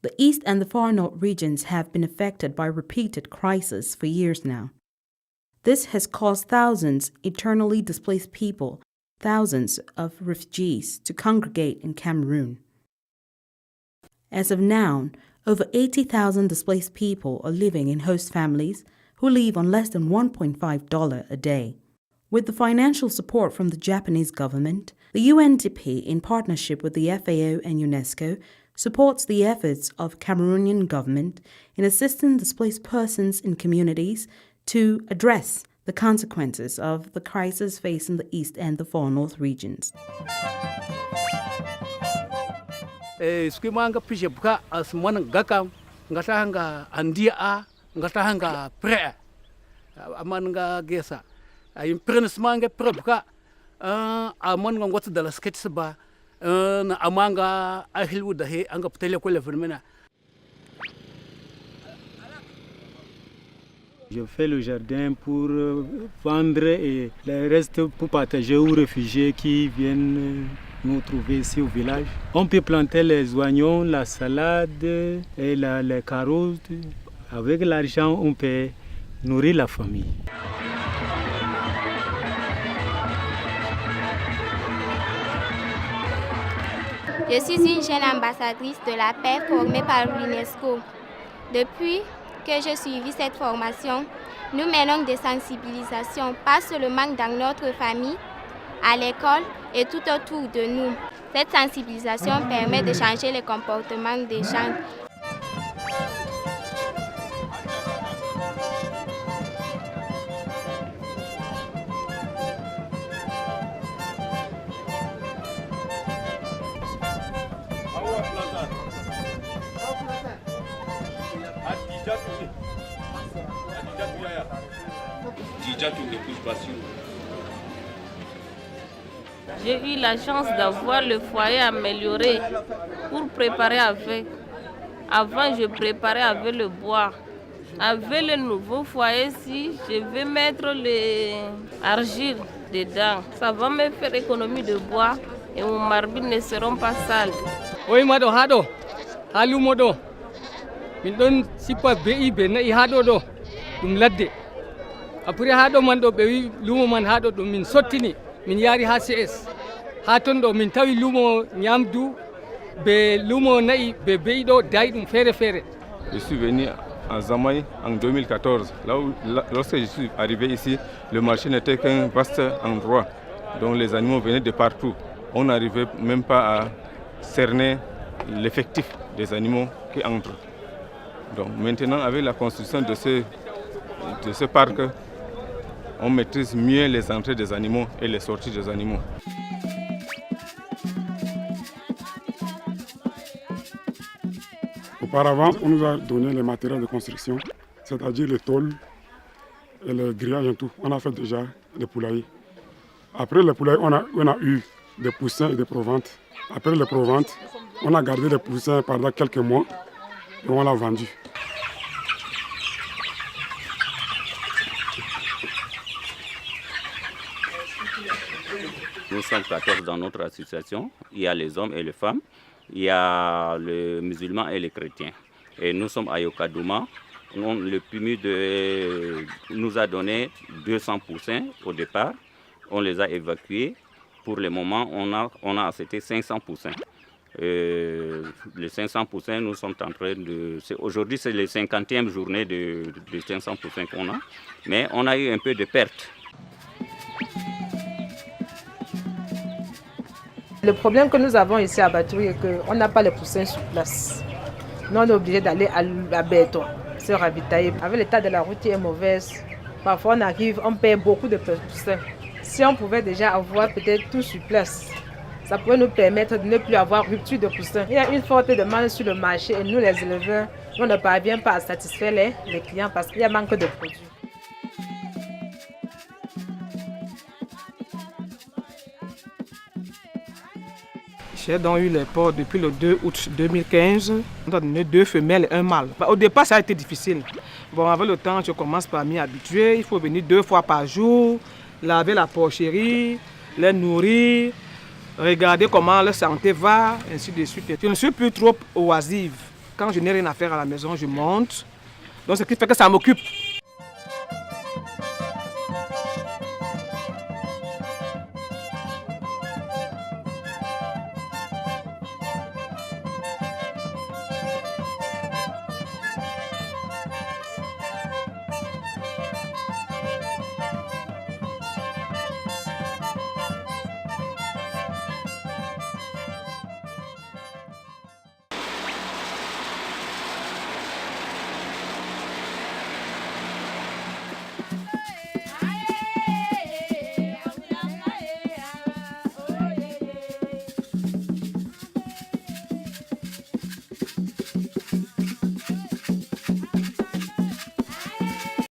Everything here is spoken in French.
The East and the Far North regions have been affected by repeated crises for years now. This has caused thousands internally displaced people, thousands of refugees, to congregate in Cameroon. As of now, over 80,000 displaced people are living in host families who live on less than $1.5 a day. With the financial support from the Japanese government, the UNDP, in partnership with the FAO and UNESCO, supports the efforts of Cameroonian government in assisting displaced persons in communities to address the consequences of the crisis facing the East and the Far North regions. Skimanga pijebuka asmana gakam ngatahanga andia ngatahanga pre amanga gesa ay prenismanga prebuka amanga ngwata dala sketsba na amanga ahilwu dahe anga ptele ko levermena. Je fais le jardin pour vendre et le reste pour partager aux réfugiés qui viennent nous trouver ici au village. On peut planter les oignons, la salade et les carottes. Avec l'argent, on peut nourrir la famille. Je suis une jeune ambassadrice de la paix formée par l'UNESCO. Depuis que j'ai suivi cette formation, nous menons des sensibilisations, pas seulement dans notre famille, à l'école et tout autour de nous. Cette sensibilisation permet de changer le comportement des gens. J'ai eu la chance d'avoir le foyer amélioré pour préparer avec. Avant, je préparais avec le bois. Avec le nouveau foyer-ci, je vais mettre l'argile dedans. Ça va me faire économie de bois et mon marbre ne seront pas sales. Oui, mado hado, halu modo. Min don sipa bei be na hado do dum ladde. Après hado man do be lumo man hado dum min sottini min yari HCS. Haton do min tawi lumo nyamdu be lumo nai be beido dai dum fere fere. Je suis venu en Zamaï en 2014. Lorsque je suis arrivé ici, le marché n'était qu'un vaste endroit dont les animaux venaient de partout. On n'arrivait même pas à cerner l'effectif des animaux qui entrent. Donc maintenant, avec la construction de ce parc, on maîtrise mieux les entrées des animaux et les sorties des animaux. Auparavant, on nous a donné les matériaux de construction, c'est-à-dire les tôles et le grillage et tout. On a fait déjà des poulaillers. Après les poulaillers, on a eu des poussins et des provantes. Après les provantes, on a gardé les poussins pendant quelques mois et on l'a vendu. Nous sommes 14 dans notre association. Il y a les hommes et les femmes. Il y a les musulmans et les chrétiens. Et nous sommes à Yokadouma. Le PMU nous a donné 200 poussins au départ. On les a évacués. Pour le moment, on a accepté 500 poussins. Les 500 poussins, nous sommes en train de... Aujourd'hui, c'est la 50e journée de 500 poussins qu'on a. Mais on a eu un peu de pertes. Le problème que nous avons ici à Batouri est qu'on n'a pas les poussins sur place. Nous, on est obligé d'aller à Béton, se ravitailler. Avec l'état de la route qui est mauvaise, parfois on arrive, on perd beaucoup de poussins. Si on pouvait déjà avoir peut-être tout sur place, ça pourrait nous permettre de ne plus avoir rupture de poussins. Il y a une forte demande sur le marché et nous, les éleveurs, on ne parvient pas à satisfaire les clients parce qu'il y a manque de produits. J'ai donc eu les porcs depuis le 2 août 2015. On a donné 2 femelles et un mâle. Au départ, ça a été difficile. Bon, avec le temps, je commence par m'y habituer. Il faut venir 2 fois par jour, laver la porcherie, les nourrir, regarder comment leur santé va, ainsi de suite. Je ne suis plus trop oisive. quand je n'ai rien à faire à la maison, je monte. Donc ce qui fait que ça m'occupe.